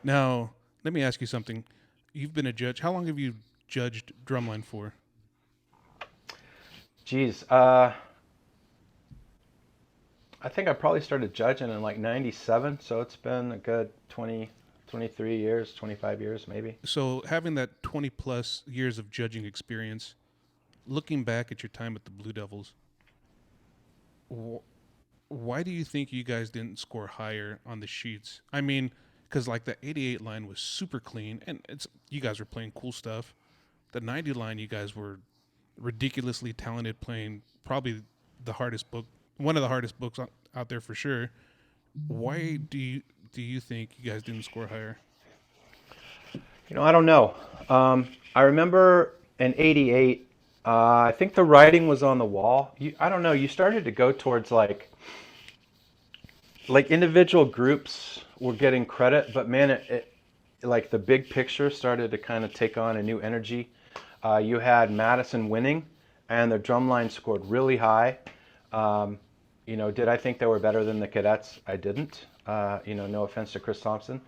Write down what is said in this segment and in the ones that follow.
Now, let me ask you something. You've been a judge. How long have you judged drumline for? Geez, I think I probably started judging in like 97, so it's been a good 20, 23 years, 25 years maybe. So, having that 20 plus years of judging experience, looking back at your time at the Blue Devils, wh- why do you think you guys didn't score higher on the sheets? I mean, because like the 88 line was super clean, and it's you guys were playing cool stuff. The 90 line, you guys were ridiculously talented, playing probably the hardest book, one of the hardest books out there for sure. Why do you think you guys didn't score higher? I don't know. I remember in '88. I think the writing was on the wall. I don't know. You started to go towards like individual groups were getting credit, but man, like the big picture started to kind of take on a new energy. You had Madison winning, and the drum line scored really high. Um, did I think they were better than the Cadets? I didn't. No offense to Chris Thompson.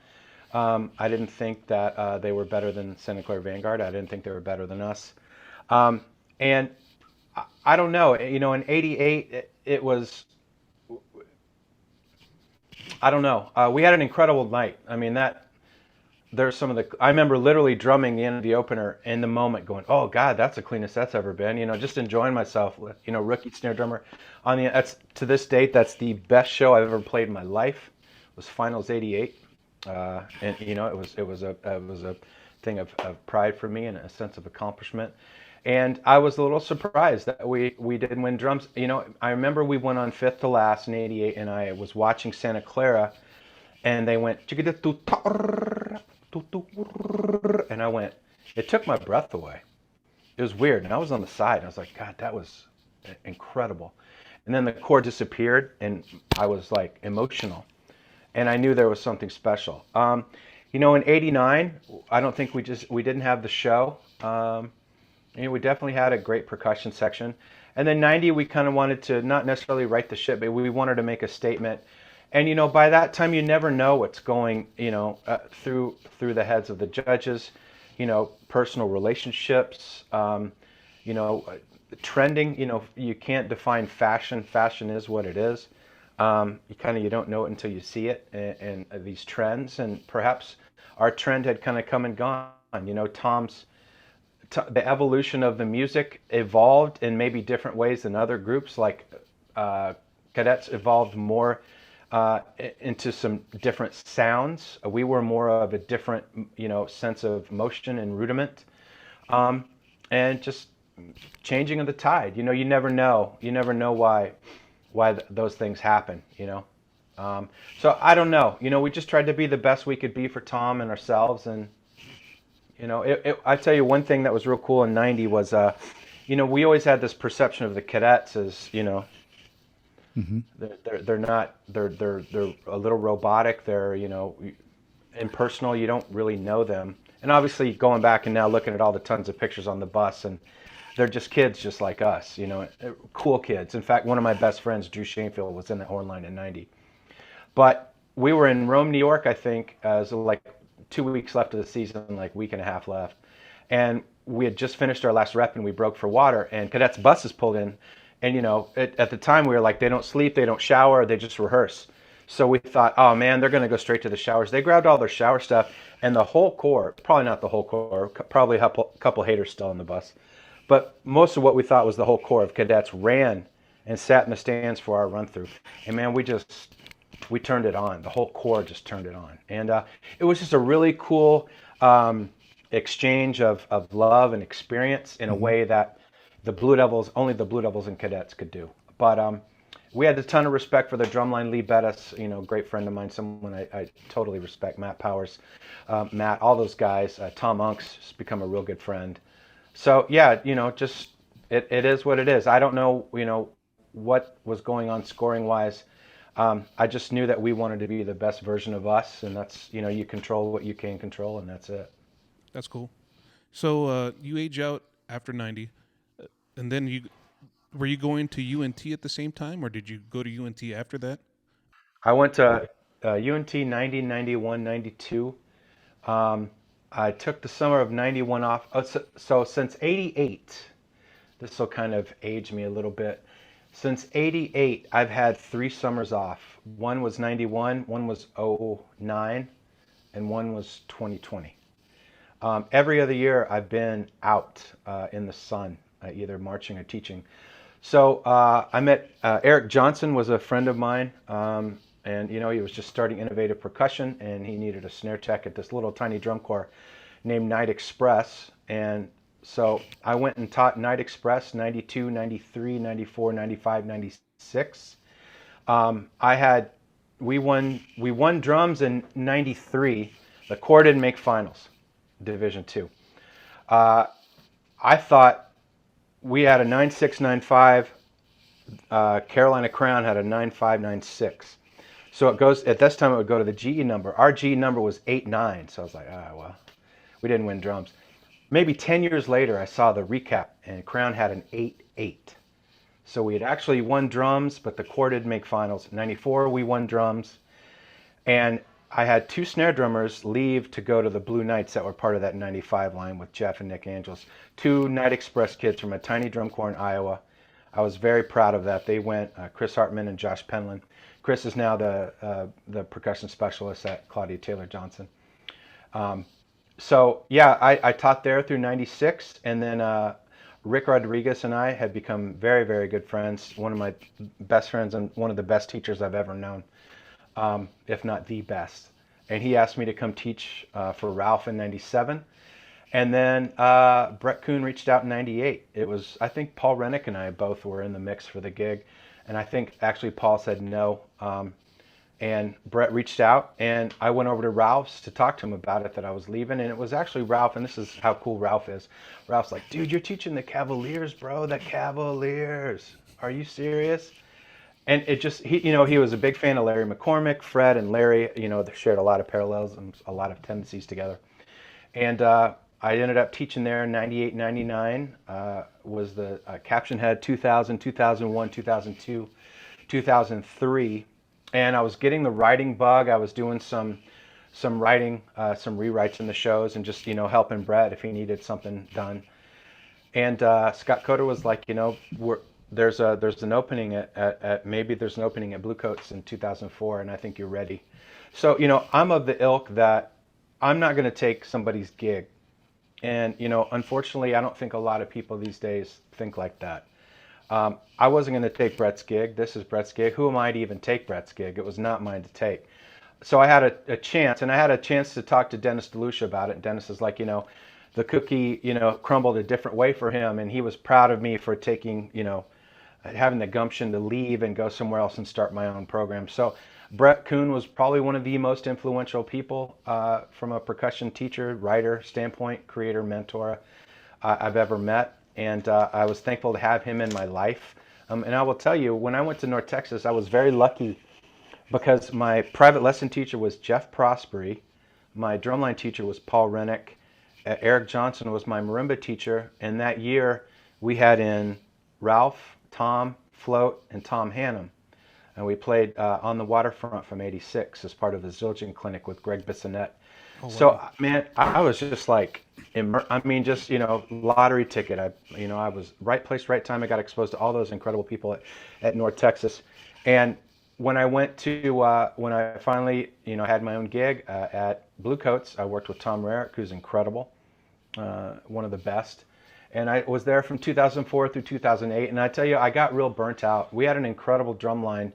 I didn't think that they were better than Santa Clara Vanguard. I didn't think they were better than us. Um, and I don't know. In '88, it was, I don't know. We had an incredible night. I mean, there's some of the, I remember literally drumming the end of the opener in the moment going, oh God, that's the cleanest that's ever been. Just enjoying myself with, rookie snare drummer that's to this date, that's the best show I've ever played in my life was Finals '88. And it was a thing of pride for me and a sense of accomplishment. And I was a little surprised that we didn't win drums. I remember we went on fifth to last in '88, and I was watching Santa Clara, and they went, and I went, it took my breath away. It was weird. And I was on the side, and I was like, God, that was incredible. And then the chord disappeared, and I was like emotional. And I knew there was something special. In '89, I don't think we didn't have the show. We definitely had a great percussion section. And then '90, we kind of wanted to not necessarily right the ship, but we wanted to make a statement. And by that time, you never know what's going, through the heads of the judges. Personal relationships. You know, Trending. You can't define fashion. Fashion is what it is. You don't know it until you see it, and these trends, and perhaps our trend had kind of come and gone. Tom's the evolution of the music evolved in maybe different ways than other groups. Like Cadets evolved more into some different sounds. We were more of a different, sense of motion and rudiment, and just changing of the tide. You never know. You never know why those things happen. So I don't know. We just tried to be the best we could be for Tom and ourselves, and I tell you one thing that was real cool in '90 was, we always had this perception of the cadets as, Hmm. they're not, they're a little robotic. They're, impersonal. You don't really know them. And obviously going back and now looking at all the tons of pictures on the bus, and they're just kids just like us, cool kids. In fact, one of my best friends, Drew Shanefield, was in the horn line in '90. But we were in Rome, New York, I think, as like 2 weeks left of the season, like week and a half left. And we had just finished our last rep and we broke for water, and cadets buses pulled in. And at the time we were like, they don't sleep, they don't shower, they just rehearse. So we thought, oh man, they're going to go straight to the showers. They grabbed all their shower stuff, and the whole corps, probably not the whole corps, probably a couple haters still on the bus, but most of what we thought was the whole corps of cadets ran and sat in the stands for our run through. And man, we turned it on. The whole corps just turned it on, and it was just a really cool exchange of love and experience in a Hmm. way that only the Blue Devils and cadets could do. But we had a ton of respect for the drumline. Lee Bettis, great friend of mine, someone I totally respect. Matt Powers, Matt, all those guys. Tom Unks has become a real good friend. So yeah, just it is what it is. I don't know, what was going on scoring wise. I just knew that we wanted to be the best version of us, and that's, you control what you can control, and that's it. That's cool. So you age out after 90, and then you were you going to UNT at the same time, or did you go to UNT after that? I went to UNT 90, 91, 92. I took the summer of 91 off. Oh, so since 88, this will kind of age me a little bit. Since 88, I've had 3 summers off. One was 91, one was '09, and one was 2020. Every other year, I've been out in the sun, either marching or teaching. So I met Eric Johnson was a friend of mine, and he was just starting Innovative Percussion, and he needed a snare tech at this little tiny drum corps named Night Express. And so I went and taught Night Express 92, 93, 94, 95, 96. I had we won drums in 93. The corps didn't make finals, Division Two. I thought we had a 9695. Carolina Crown had a 9596. So it goes at this time it would go to the GE number. Our GE number was 89. So I was like, well, we didn't win drums. Maybe 10 years later, I saw the recap, and Crown had an 88. So we had actually won drums, but the corps didn't make finals. 94, we won drums, and I had 2 snare drummers leave to go to the Blue Knights that were part of that 95 line with Jeff and Nick Angels. 2 Night Express kids from a tiny drum corps in Iowa. I was very proud of that. They went, Chris Hartman and Josh Penland. Chris is now the percussion specialist at Claudia Taylor Johnson. So yeah, I taught there through 96, and then Rick Rodriguez and I had become very, very good friends. One of my best friends and one of the best teachers I've ever known, if not the best. And he asked me to come teach for Ralph in 97. And then Brett Kuhn reached out in 98. It was, I think Paul Rennick and I both were in the mix for the gig. And I think actually Paul said no. And Brett reached out, and I went over to Ralph's to talk to him about it, that I was leaving. And it was actually Ralph, and this is how cool Ralph is. Ralph's like, dude, you're teaching the Cavaliers, bro, the Cavaliers. Are you serious? And it just, he was a big fan of Larry McCormick. Fred and Larry, they shared a lot of parallels and a lot of tendencies together. And I ended up teaching there in 98, 99, was the Caption head 2000, 2001, 2002, 2003. And I was getting the writing bug. I was doing some writing, some rewrites in the shows, and just, helping Brett if he needed something done. And Scott Coder was like, there's an opening there's an opening at Bluecoats in 2004, and I think you're ready. So, I'm of the ilk that I'm not going to take somebody's gig. And, unfortunately, I don't think a lot of people these days think like that. I wasn't going to take Brett's gig. This is Brett's gig. Who am I to even take Brett's gig? It was not mine to take. So I had a chance, and I had a chance to talk to Dennis DeLucia about it. And Dennis is like, the cookie, crumbled a different way for him. And he was proud of me for taking, having the gumption to leave and go somewhere else and start my own program. So Brett Kuhn was probably one of the most influential people from a percussion teacher, writer standpoint, creator, mentor I've ever met. And I was thankful to have him in my life. And I will tell you, when I went to North Texas, I was very lucky because my private lesson teacher was Jeff Prospery. My drumline teacher was Paul Rennick. Eric Johnson was my marimba teacher. And that year, we had in Ralph, Tom Float, and Tom Hannum. And we played on the waterfront from 86 as part of the Zildjian Clinic with Greg Bissonette. Oh, wow. So, man, I was just like, lottery ticket. I was right place, right time. I got exposed to all those incredible people at North Texas. And when I went to, when I finally, had my own gig at Bluecoats, I worked with Tom Rarick, who's incredible, one of the best. And I was there from 2004 through 2008. And I tell you, I got real burnt out. We had an incredible drum line.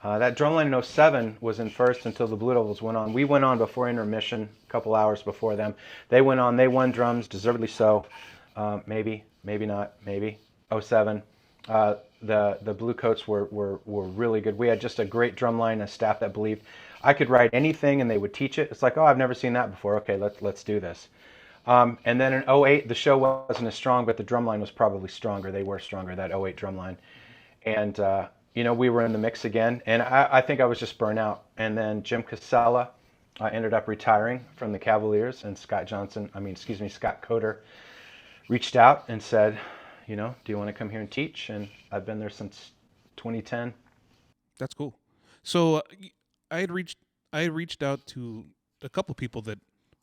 That drum line in 07 was in first until the Blue Devils went on. We went on before intermission, a couple hours before them. They went on, they won drums, deservedly so. Maybe not, maybe. 07. The Bluecoats were really good. We had just a great drum line, a staff that believed I could write anything and they would teach it. It's like, oh, I've never seen that before. Okay, let's do this. And then in 08, the show wasn't as strong, but the drum line was probably stronger. They were stronger, that 08 drum line. And, we were in the mix again, and I think I was just burnt out. And then Jim Casella ended up retiring from the Cavaliers, and Scott Coder reached out and said, do you want to come here and teach? And I've been there since 2010. That's cool. So I had reached out to a couple people that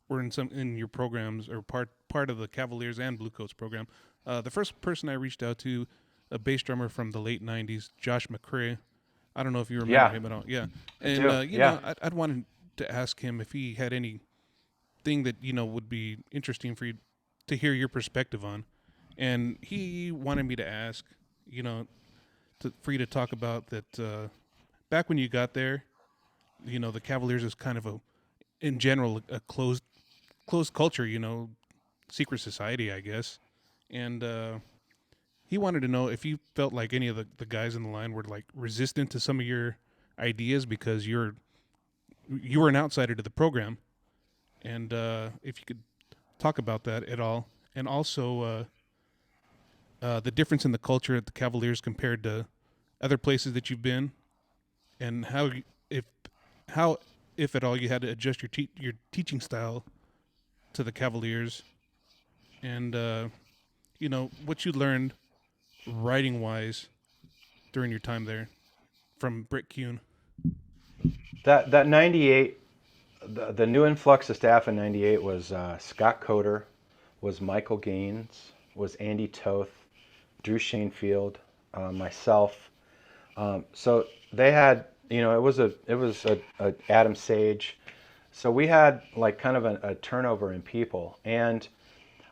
were in your programs or part of the Cavaliers and Bluecoats program. The first person I reached out to, a bass drummer from the late '90s, Josh McCrae. I don't know if you remember Yeah, him at all. Yeah, I and do. Yeah. I'd wanted to ask him if he had anything that would be interesting for you to hear your perspective on, and he wanted me to ask, you know, for you to talk about that. Back when you got there, the Cavaliers is kind of in general, a closed culture. Secret society, I guess, and he wanted to know if you felt like any of the guys in the line were like resistant to some of your ideas because you were an outsider to the program, and if you could talk about that at all, and also the difference in the culture at the Cavaliers compared to other places that you've been, and if how if at all you had to adjust your teaching style to the Cavaliers, and what you learned writing wise during your time there from Britt Kuhn. That 98, the new influx of staff in 98 was Scott Coder, was Michael Gaines, was Andy Toth, Drew Shanefield, myself. So they had, it was a Adam Sage. So we had like kind of a turnover in people. And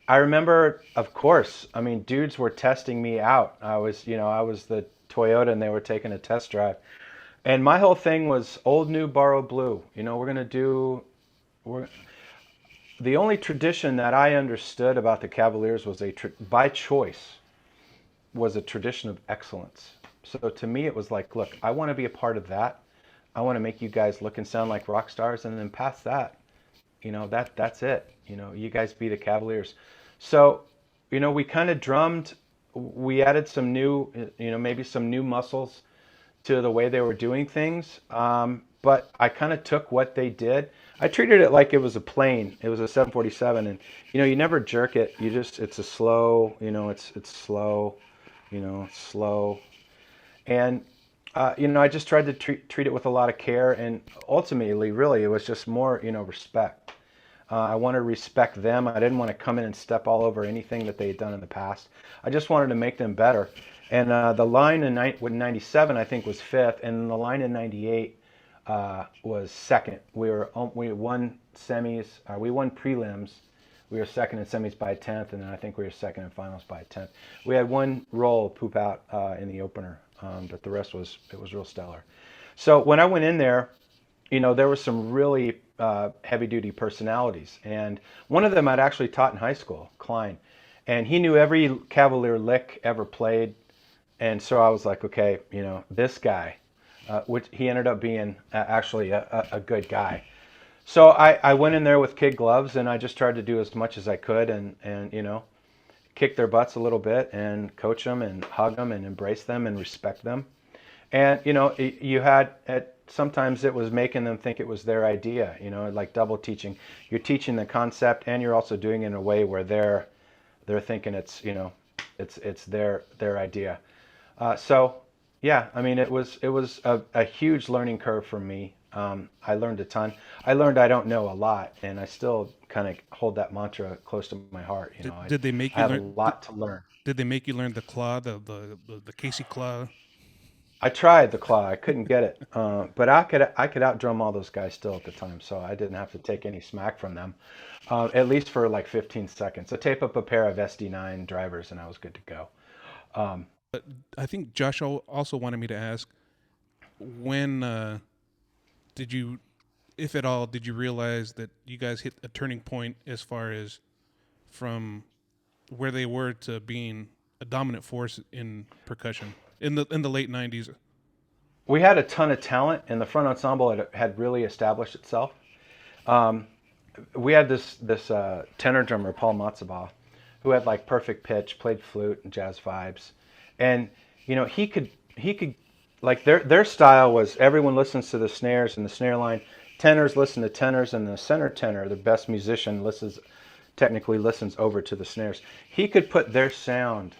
I remember, of course, I mean, dudes were testing me out. I was the Toyota and they were taking a test drive. And my whole thing was old, new, borrow, blue. We're the only tradition that I understood about the Cavaliers was by choice was a tradition of excellence. So to me, it was like, look, I want to be a part of that. I want to make you guys look and sound like rock stars, and then past that, that's it. You guys be the Cavaliers. So, we kind of drummed. We added some new, maybe some new muscles to the way they were doing things. But I kind of took what they did. I treated it like it was a plane. It was a 747, and you never jerk it. It's a slow. It's slow. Slow. And I just tried to treat it with a lot of care, and ultimately, really, it was just more, respect. I wanted to respect them. I didn't want to come in and step all over anything that they had done in the past. I just wanted to make them better. And the line in 97, I think, was fifth, and the line in 98 was second. We won semis. We won prelims. We were second in semis by a tenth, and then I think we were second in finals by a tenth. We had one roll poop out in the opener, but the rest was real stellar. So when I went in there, there were some really heavy-duty personalities, and one of them I'd actually taught in high school, Klein, and he knew every Cavalier lick ever played, and so I was like, okay, this guy, which he ended up being actually a good guy. So I went in there with kid gloves, and I just tried to do as much as I could, and kick their butts a little bit, and coach them, and hug them, and embrace them, and respect them. And you had sometimes it was making them think it was their idea, like double teaching. You're teaching the concept, and you're also doing it in a way where they're thinking it's their idea. So yeah, I mean, it was a huge learning curve for me. I learned a ton. I learned I don't know a lot, and I still kind of hold that mantra close to my heart. Did they make I you have a learn? lot to learn. Did they make you learn the claw, the Casey claw? I tried the claw. I couldn't get it, but I could outdrum all those guys still at the time, so I didn't have to take any smack from them, at least for like 15 seconds. I tape up a pair of SD9 drivers, and I was good to go. I think Josh also wanted me to ask, when did you, if at all, did you realize that you guys hit a turning point as far as from where they were to being a dominant force in percussion in the late '90s? We had a ton of talent, and the front ensemble had really established itself. We had this tenor drummer, Paul Matsuba, who had like perfect pitch, played flute and jazz vibes, and he could like their style was everyone listens to the snares and the snare line. Tenors listen to tenors, and the center tenor, the best musician, technically listens over to the snares. He could put their sound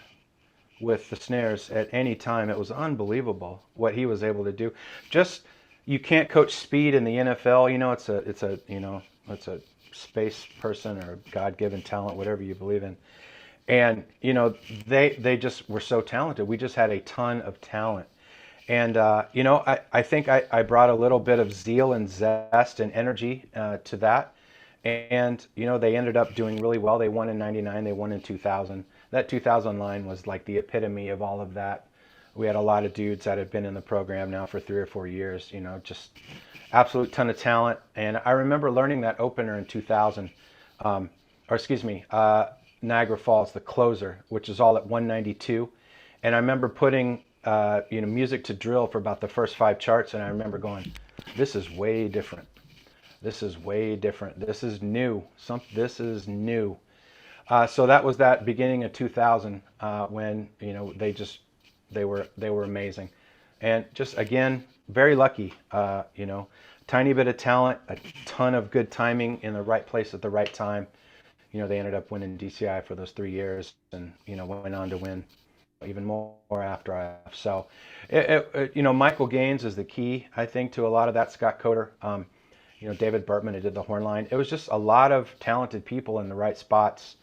with the snares at any time. It was unbelievable what he was able to do. Just, you can't coach speed in the NFL. It's a space person or God-given talent, whatever you believe in. And they just were so talented. We just had a ton of talent. And I think I brought a little bit of zeal and zest and energy to that. And they ended up doing really well. They won in '99. They won in 2000. That 2000 line was like the epitome of all of that. We had a lot of dudes that had been in the program now for 3 or 4 years. Just absolute ton of talent. And I remember learning that opener in 2000, or excuse me, Niagara Falls, the closer, which is all at 192. And I remember putting music to drill for about the first 5 charts, and I remember going, this is way different. This is way different. This is new. This is new. So that was that beginning of 2000 when they were amazing, and just again very lucky. Tiny bit of talent, a ton of good timing in the right place at the right time. They ended up winning DCI for those 3 years, and went on to win even more after I left. So, Michael Gaines is the key, I think, to a lot of that. Scott Coder, David Burtman, who did the horn line. It was just a lot of talented people in the right spots,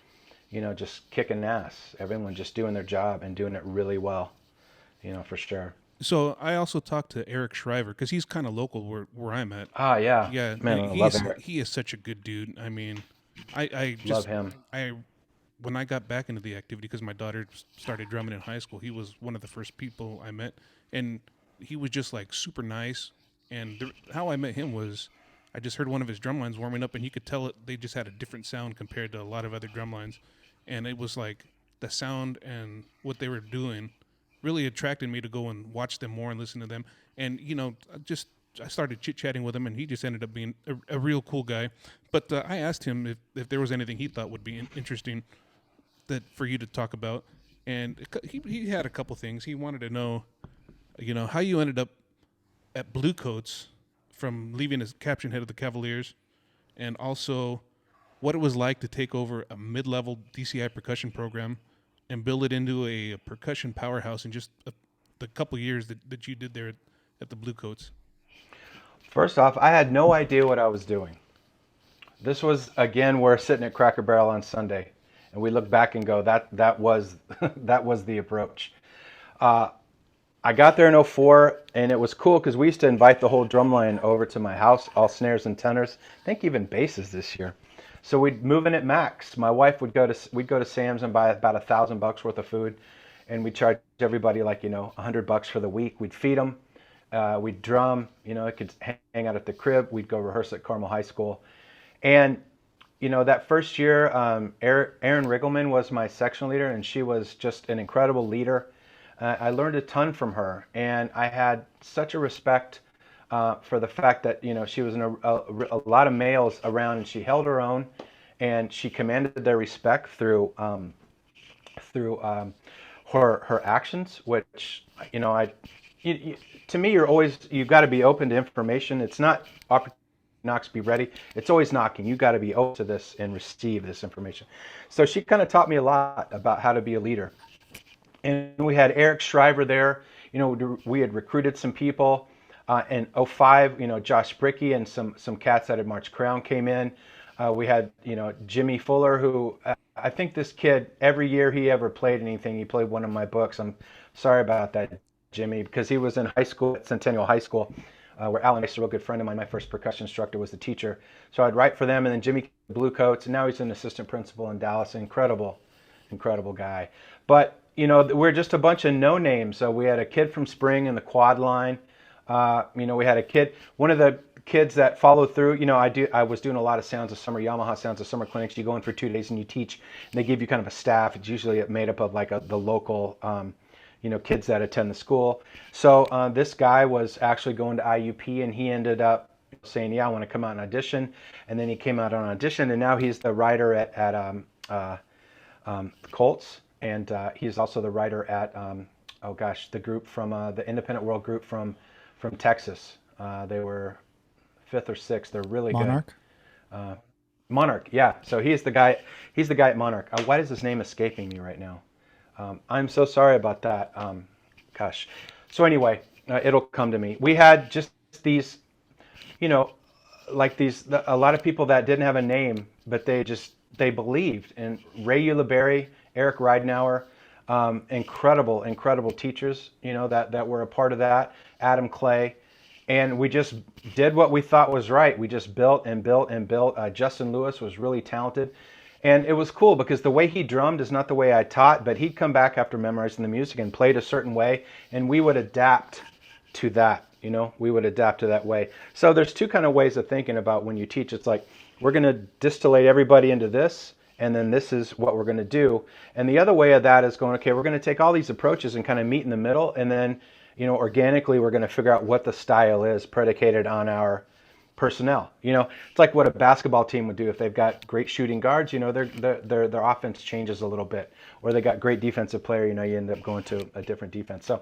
just kicking ass. Everyone just doing their job and doing it really well, for sure. So I also talked to Eric Shriver because he's kind of local where I'm at. Ah, yeah. Yeah, Man, I love Eric. he is such a good dude. I mean, I Love just him. when I got back into the activity because my daughter started drumming in high school, he was one of the first people I met, and he was just like super nice. And how I met him was I just heard one of his drum lines warming up, and you could tell they just had a different sound compared to a lot of other drum lines, and it was like the sound and what they were doing really attracted me to go and watch them more and listen to them. And I started chit-chatting with him, and he just ended up being a real cool guy. But I asked him if there was anything he thought would be interesting for you to talk about. And he had a couple things. He wanted to know, how you ended up at Bluecoats from leaving as caption head of the Cavaliers, and also what it was like to take over a mid-level DCI percussion program and build it into a percussion powerhouse in just the couple years that you did there at the Bluecoats. First off, I had no idea what I was doing. This was, again, we're sitting at Cracker Barrel on Sunday, and we look back and go, that was that was the approach. I got there in '04, and it was cool because we used to invite the whole drum line over to my house, all snares and tenors, I think even basses this year. So we'd move in at max. My wife we'd go to Sam's and buy about $1,000 worth of food, and we'd charge everybody like $100 for the week. We'd feed them, we'd drum. It could hang out at the crib. We'd go rehearse at Carmel High School, and that first year, Erin Riggleman was my section leader, and she was just an incredible leader. I learned a ton from her, and I had such a respect for the fact that she was in a lot of males around, and she held her own, and she commanded their respect through her actions. Which to me, you've got to be open to information. It's not knocks, be ready. It's always knocking. You got to be open to this and receive this information. So she kind of taught me a lot about how to be a leader. And we had Eric Shriver there. We had recruited some people. In '05, Josh Bricky and some cats that had marched Crown came in. We had, Jimmy Fuller, who I think this kid, every year he ever played anything, he played one of my books. I'm sorry about that, Jimmy, because he was in high school at Centennial High School, where Alan is a real good friend of mine. My first percussion instructor was the teacher. So I'd write for them, and then Jimmy Bluecoats, and now he's an assistant principal in Dallas. Incredible guy. But, we're just a bunch of no names. So we had a kid from Spring in the quad line. We had a kid, one of the kids that followed through, I was doing a lot of Yamaha Sounds of Summer clinics. You go in for 2 days and you teach, and they give you kind of a staff. It's usually made up of like the local, kids that attend the school. So this guy was actually going to IUP, and he ended up saying, yeah, I want to come out and audition. And then he came out on audition, and now he's the writer at Colts. And he's also the writer at, the group from the Independent World Group from Texas. They were 5th or 6th. They're really Monarch? good. Monarch, yeah. So he's the guy at Monarch. Why is his name escaping me right now? I'm so sorry about that. So anyway, it'll come to me. We had just these, like a lot of people that didn't have a name, but they believed. And Ray Ulibarri, Eric Ridenauer, incredible teachers, that were a part of that. Adam Clay. And we just did what we thought was right. We just built and built and built. Justin Lewis was really talented. And it was cool because the way he drummed is not the way I taught, but he'd come back after memorizing the music and played a certain way, and we would adapt to that. We would adapt to that way. So there's two kind of ways of thinking about when you teach. It's like, we're going to distillate everybody into this, and then this is what we're going to do. And the other way of that is going, okay, we're going to take all these approaches and kind of meet in the middle, and then, organically we're going to figure out what the style is predicated on our personnel. It's like what a basketball team would do if they've got great shooting guards. Their offense changes a little bit, or they got great defensive player. You end up going to a different defense. So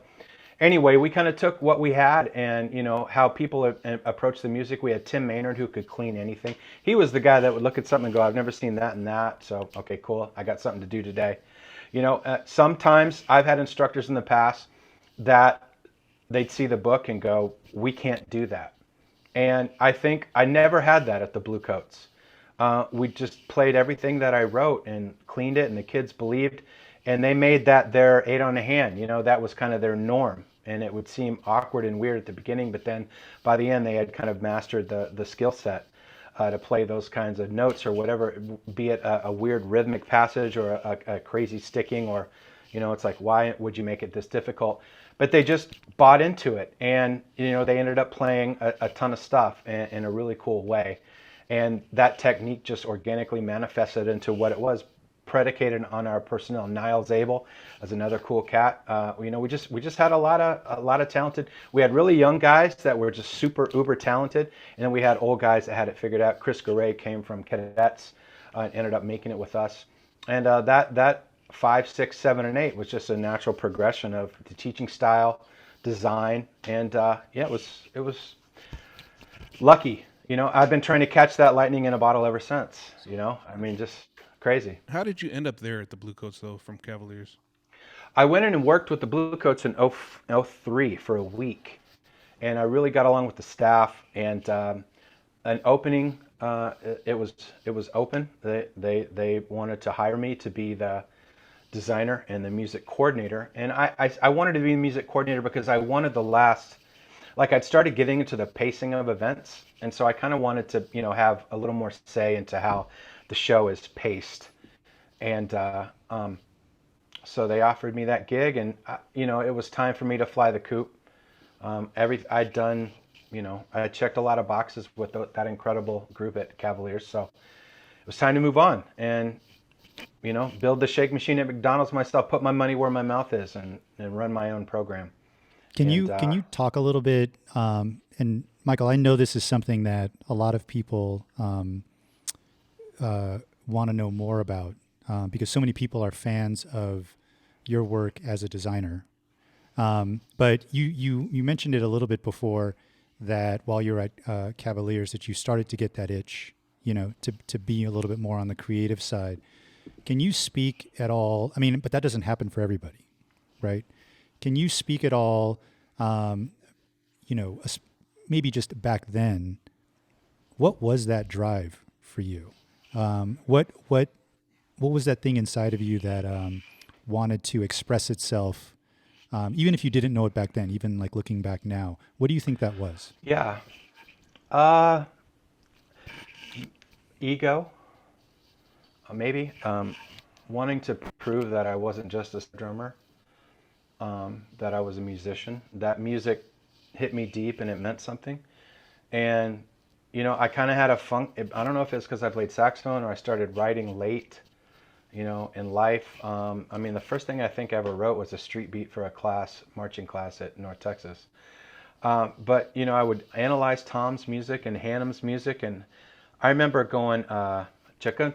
anyway, we kind of took what we had and how people approach the music. We had Tim Maynard, who could clean anything. He was the guy that would look at something and go, "I've never seen that and that. So okay, cool. I got something to do today." Sometimes I've had instructors in the past that they'd see the book and go, "We can't do that." And I think I never had that at the Bluecoats. We just played everything that I wrote and cleaned it, and the kids believed, and they made that their 8 on the hand. That was kind of their norm, and it would seem awkward and weird at the beginning, but then by the end they had kind of mastered the skill set to play those kinds of notes or whatever, be it a weird rhythmic passage or a crazy sticking, or it's like, why would you make it this difficult? But they just bought into it, and they ended up playing a ton of stuff in a really cool way, and that technique just organically manifested into what it was, predicated on our personnel. Niall Zabel is another cool cat. We just had a lot of talented. We had really young guys that were just super uber talented, and then we had old guys that had it figured out. Chris Garay came from cadets and ended up making it with us, and that 5, 6, 7, and 8 was just a natural progression of the teaching style, design, and it was lucky. I've been trying to catch that lightning in a bottle ever since. Just crazy. How did you end up there at the Bluecoats, though, from Cavaliers? I went in and worked with the Bluecoats in 03 for a week, and I really got along with the staff. And an opening, it was open. They wanted to hire me to be the designer and the music coordinator, and I wanted to be the music coordinator because I wanted I'd started getting into the pacing of events, and so I kind of wanted to have a little more say into how the show is paced, and so they offered me that gig, and it was time for me to fly the coop. I'd done, I checked a lot of boxes with that incredible group at Cavaliers, so it was time to move on and build the shake machine at McDonald's myself, put my money where my mouth is, and run my own program. Can you talk a little bit? And Michael, I know this is something that a lot of people want to know more about because so many people are fans of your work as a designer. But you mentioned it a little bit before that while you're at Cavaliers that you started to get that itch, to be a little bit more on the creative side. Can you speak at all? I mean, but that doesn't happen for everybody, right? Can you speak at all, maybe just back then, what was that drive for you? What was that thing inside of you that wanted to express itself, even if you didn't know it back then, even like looking back now? What do you think that was? Yeah. Ego. Maybe wanting to prove that I wasn't just a drummer, that I was a musician. That music hit me deep and it meant something. And, I kind of had I don't know if it's because I played saxophone or I started writing late, in life. The first thing I think I ever wrote was a street beat for a marching class at North Texas. But, I would analyze Tom's music and Hannum's music, and I remember going, and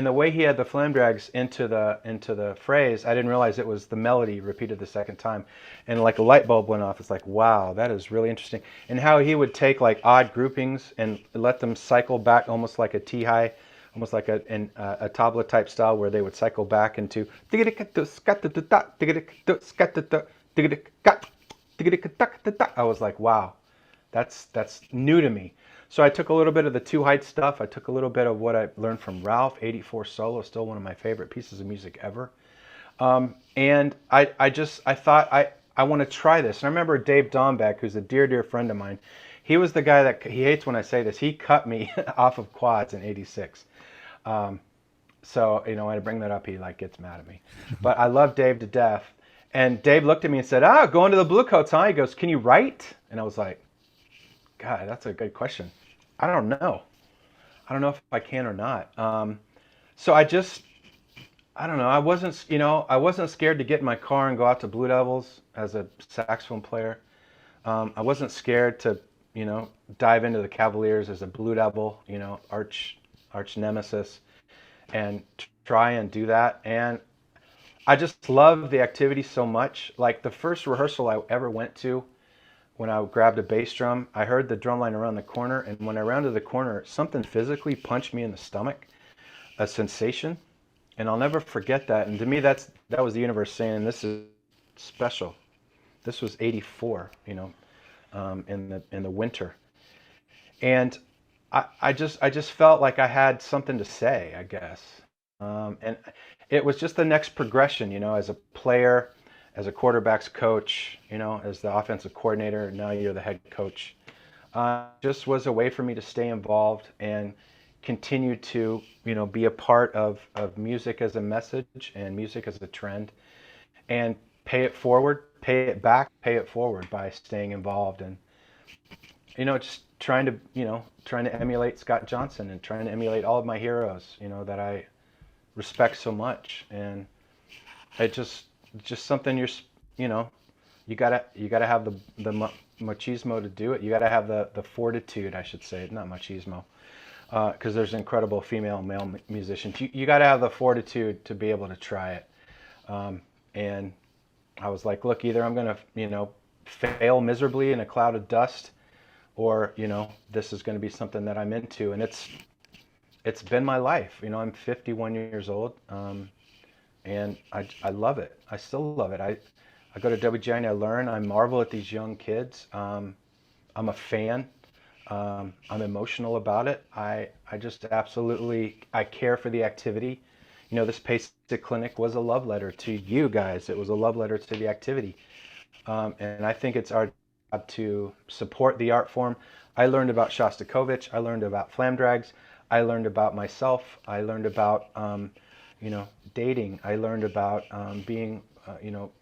the way he had the flam drags into the phrase, I didn't realize it was the melody repeated the second time, and like a light bulb went off. It's like, wow, that is really interesting. And how he would take like odd groupings and let them cycle back, almost like a T-high, almost like a tabla type style, where they would cycle back into I was like, wow, that's new to me. So I took a little bit of the two height stuff. I took a little bit of what I learned from Ralph. 84 solo, still one of my favorite pieces of music ever. And I thought I want to try this. And I remember Dave Dombeck, who's a dear friend of mine. He was the guy that, he hates when I say this, he cut me off of quads in '86. So, when I bring that up, he like gets mad at me. But I love Dave to death. And Dave looked at me and said, going to the Bluecoats, huh? He goes, can you write? And I was like, God, that's a good question. I don't know. I don't know if I can or not. So I don't know. I wasn't scared to get in my car and go out to Blue Devils as a saxophone player. I wasn't scared to, dive into the Cavaliers as a Blue Devil, arch nemesis, and try and do that. And I just love the activity so much. Like the first rehearsal I ever went to, when I grabbed a bass drum, I heard the drum line around the corner, and when I rounded the corner, something physically punched me in the stomach, a sensation, and I'll never forget that. And to me, that was the universe saying, this is special. This was '84, in the winter, and I just felt like I had something to say, I guess, and it was just the next progression, as a player, as a quarterback's coach, as the offensive coordinator. Now you're the head coach. Just was a way for me to stay involved and continue to, be a part of music as a message and music as a trend, and pay it forward, pay it back, pay it forward by staying involved and, just trying to emulate Scott Johnson and trying to emulate all of my heroes, that I respect so much. And it just something you gotta have the machismo to do it. You gotta have the fortitude, I should say, not machismo, because there's incredible female and male musicians. You gotta have the fortitude to be able to try it. And I was like, look, either I'm gonna fail miserably in a cloud of dust, or this is going to be something that I'm into. And it's been my life. I'm 51 years old, and I love it. I still love it. I go to WGI and I learn. I marvel at these young kids. I'm a fan. I'm emotional about it. I just absolutely, I care for the activity. This PASIC clinic was a love letter to you guys. It was a love letter to the activity. And I think it's our job to support the art form. I learned about Shostakovich. I learned about flam drags. I learned about myself. I learned about, dating. I learned about being,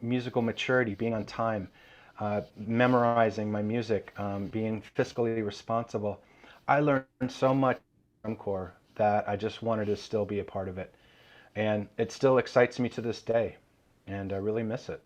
musical maturity, being on time, memorizing my music, being fiscally responsible. I learned so much from Core that I just wanted to still be a part of it. And it still excites me to this day, and I really miss it.